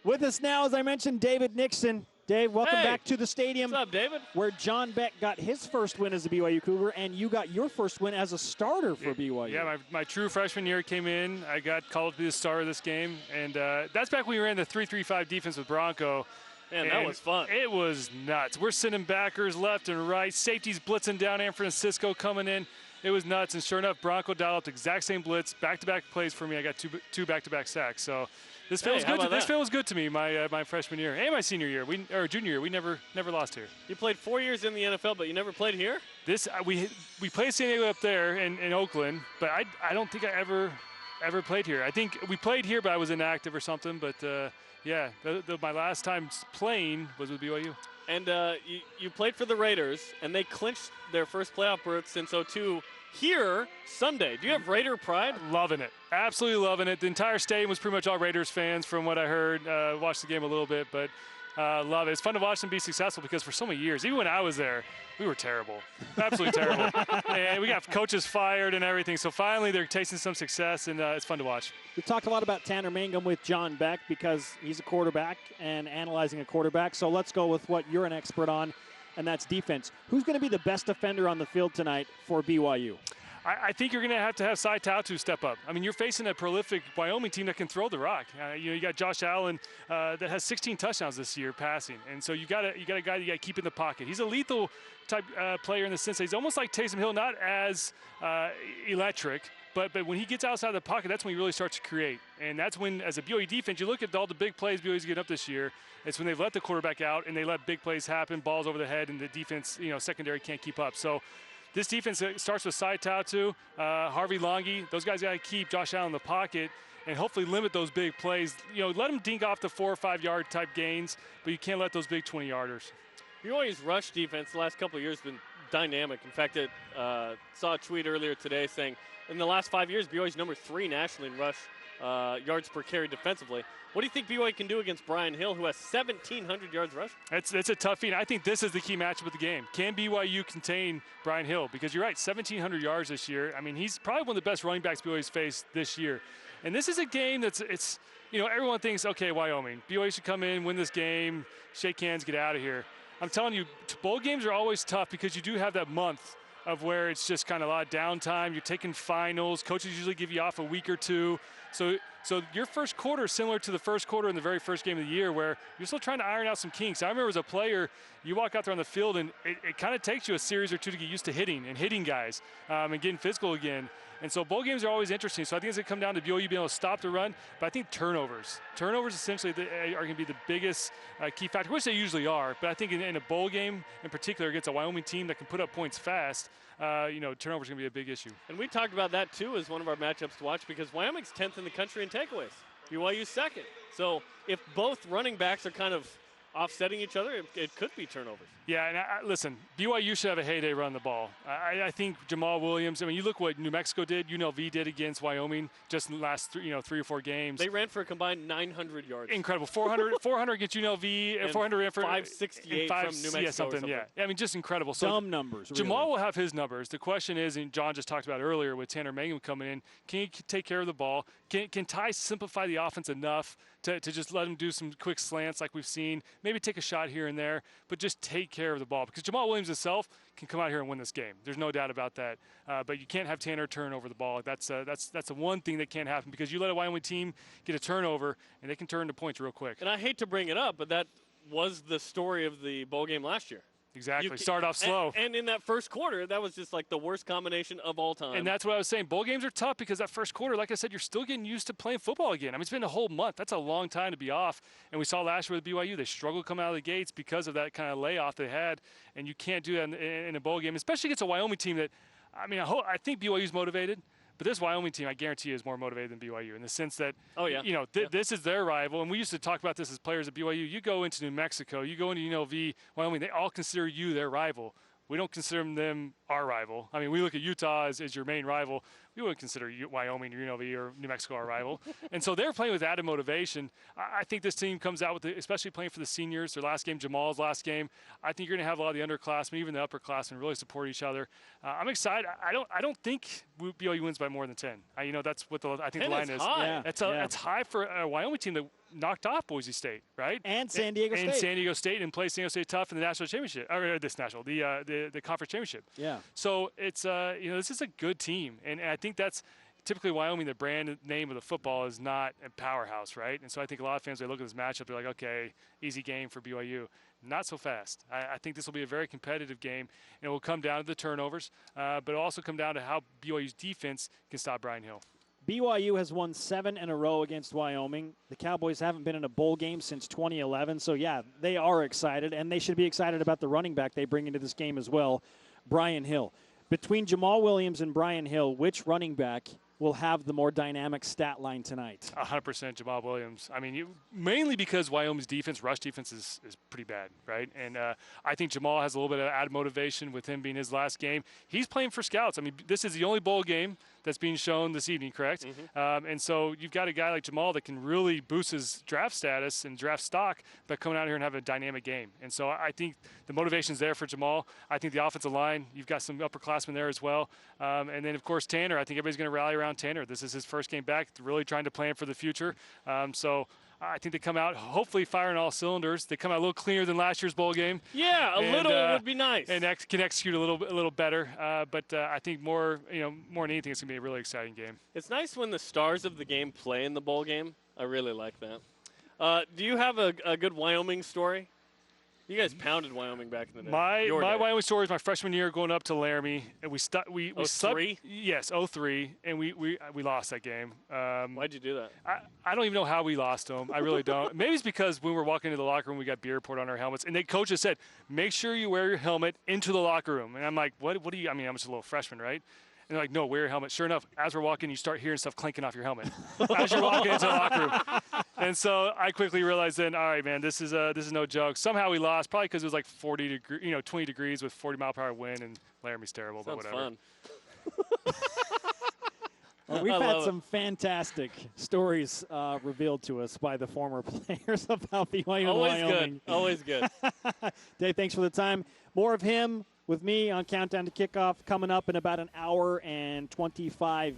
With us now, as I mentioned, David Nixon. Dave, welcome back to the stadium. What's up, David? Where John Beck got his first win as a BYU Cougar, and you got your first win as a starter for BYU. Yeah, my true freshman year came in. I got called to be the star of this game, and that's back when we ran the 3-3-5 defense with Bronco. Man, that was fun. It was nuts. We're sending backers left and right. Safeties blitzing down San Francisco coming in. It was nuts, and sure enough, Bronco dialed up the exact same blitz, back-to-back plays for me. I got two back-to-back sacks. So this feels good. This feels good to me. My freshman year and my senior year, or junior year, we never lost here. You played 4 years in the NFL, but you never played here. We played San Diego up there in Oakland, but I don't think I ever played here. I think we played here, but I was inactive or something. But yeah, my last time playing was with BYU. And you played for the Raiders, and they clinched their first playoff berth since '02 here Sunday. Do you have Raider pride? Loving it. Absolutely loving it. The entire stadium was pretty much all Raiders fans from what I heard. Watched the game a little bit, but love it. It's fun to watch them be successful because for so many years, even when I was there, we were terrible. Absolutely terrible. And we got coaches fired and everything. So finally they're tasting some success, and it's fun to watch. We talked a lot about Tanner Mangum with John Beck because he's a quarterback and analyzing a quarterback. So let's go with what you're an expert on, and that's defense. Who's going to be the best defender on the field tonight for BYU? I think you're going to have Sai Tautu step up. I mean, you're facing a prolific Wyoming team that can throw the rock. You got Josh Allen that has 16 touchdowns this year passing, and so you got a guy that you got to keep in the pocket. He's a lethal type player in the sense that he's almost like Taysom Hill, not as electric, but when he gets outside the pocket, that's when he really starts to create. And that's when, as a BYU defense, you look at all the big plays BYU's getting up this year. It's when they've let the quarterback out and they let big plays happen, balls over the head, and the defense, secondary can't keep up. So this defense starts with Sai Tautu, Harvey Longy. Those guys got to keep Josh Allen in the pocket and hopefully limit those big plays. Let them dink off the 4 or 5 yard type gains, but you can't let those big 20-yarders. BYU's rush defense the last couple of years has been dynamic. In fact, I saw a tweet earlier today saying in the last 5 years, BYU's number 3 nationally in rush yards per carry defensively. What do you think BYU can do against Brian Hill, who has 1,700 yards rush? It's a tough feat. I think this is the key matchup of the game. Can BYU contain Brian Hill? Because you're right, 1,700 yards this year. I mean, he's probably one of the best running backs BYU's faced this year. And this is a game everyone thinks, okay, Wyoming, BYU should come in, win this game, shake hands, get out of here. I'm telling you, bowl games are always tough because you do have that month of where it's just kind of a lot of downtime. You're taking finals. Coaches usually give you off a week or two. So your first quarter is similar to the first quarter in the very first game of the year where you're still trying to iron out some kinks. I remember as a player, you walk out there on the field and it kind of takes you a series or two to get used to hitting guys and getting physical again. And so bowl games are always interesting. So I think it's going to come down to BYU being able to stop the run. But I think turnovers essentially are going to be the biggest key factor, which they usually are. But I think in a bowl game in particular against a Wyoming team that can put up points fast, turnovers are going to be a big issue. And we talked about that too as one of our matchups to watch because Wyoming's 10th in the country in takeaways. BYU's 2nd. So if both running backs are kind of offsetting each other, it could be turnovers. Yeah, and listen, BYU should have a heyday running the ball. I think Jamal Williams, you look what New Mexico did, UNLV did against Wyoming just in the last 3 or 4 games. They ran for a combined 900 yards. Incredible. 400 against UNLV, and 400 for 568 from New Mexico. Yeah, something. Yeah. Just incredible. So dumb numbers. Really. Jamal will have his numbers. The question is, and John just talked about earlier with Tanner Mangum coming in, can he take care of the ball? Can Ty simplify the offense enough to just let him do some quick slants like we've seen, maybe take a shot here and there, but just take care of the ball? Because Jamal Williams himself can come out here and win this game. There's no doubt about that. But you can't have Tanner turn over the ball. That's the one thing that can't happen because you let a Wyoming team get a turnover and they can turn to points real quick. And I hate to bring it up, but that was the story of the bowl game last year. Exactly. Start off slow. And in that first quarter, that was just like the worst combination of all time. And that's what I was saying. Bowl games are tough because that first quarter, like I said, you're still getting used to playing football again. It's been a whole month. That's a long time to be off. And we saw last year with BYU, they struggled coming out of the gates because of that kind of layoff they had. And you can't do that in a bowl game, especially against a Wyoming team that, I think BYU's motivated. But this Wyoming team, I guarantee you, is more motivated than BYU in the sense that, this is their rival. And we used to talk about this as players at BYU. You go into New Mexico, you go into UNLV, Wyoming, they all consider you their rival. We don't consider them our rival. We look at Utah as your main rival. you wouldn't consider Wyoming, UNLV, or New Mexico our rival. And so they're playing with added motivation. I think this team comes out with, especially playing for the seniors, their last game, Jamal's last game. I think you're going to have a lot of the underclassmen, even the upperclassmen, really support each other. I'm excited. I don't think BYU wins by more than 10. That's what I think the line is. High. That's high for a Wyoming team that knocked off Boise State, right? And San Diego State. And San Diego State, and played San Diego State tough in the national championship, or the conference championship. Yeah. So it's this is a good team, and I think that's typically Wyoming. The brand name of the football is not a powerhouse, right? And so I think a lot of fans, they look at this matchup, they're like, okay, easy game for BYU. Not so fast. I think this will be a very competitive game, and it will come down to the turnovers, but it'll also come down to how BYU's defense can stop Brian Hill. BYU has won 7 in a row against Wyoming. The Cowboys haven't been in a bowl game since 2011. So, yeah, they are excited, and they should be excited about the running back they bring into this game as well, Brian Hill. Between Jamal Williams and Brian Hill, which running back will have the more dynamic stat line tonight? 100% Jamal Williams. I mean, mainly because Wyoming's defense, rush defense, is pretty bad, right? And I think Jamal has a little bit of added motivation with him being his last game. He's playing for scouts. I mean, this is the only bowl game that's being shown this evening, correct? Mm-hmm. And so you've got a guy like Jamal that can really boost his draft status and draft stock by coming out here and having a dynamic game. And so I think the motivation's there for Jamal. I think the offensive line, you've got some upperclassmen there as well. And then, of course, Tanner. I think everybody's going to rally around Tanner. This is his first game back, really trying to plan for the future. So I think they come out hopefully firing all cylinders. They come out a little cleaner than last year's bowl game. Yeah, a little would be nice. And can execute a little better. But I think more than anything, it's going to be a really exciting game. It's nice when the stars of the game play in the bowl game. I really like that. Do you have a good Wyoming story? You guys pounded Wyoming back in the day. My Wyoming story is my freshman year going up to Laramie, and we stuck. We 03? Yes, 03, and we lost that game. Why'd you do that? I don't even know how we lost them. I really don't. Maybe it's because when we were walking into the locker room, we got beer poured on our helmets, and the coach just said, "Make sure you wear your helmet into the locker room." And I'm like, "What do you?" I mean, I'm just a little freshman, right? And they're like, "No, wear your helmet." Sure enough, as we're walking, you start hearing stuff clinking off your helmet as you're walking into the locker room. And so I quickly realized then, all right, man, this is no joke. Somehow we lost, probably because it was like 20 degrees with 40-mile-per-hour wind, and Laramie's terrible, Sounds but whatever. Fun. Well, we've had some fantastic stories revealed to us by the former players about BYU and Wyoming. Always good. Dave, thanks for the time. More of him with me on Countdown to Kickoff coming up in about an hour and 25 minutes.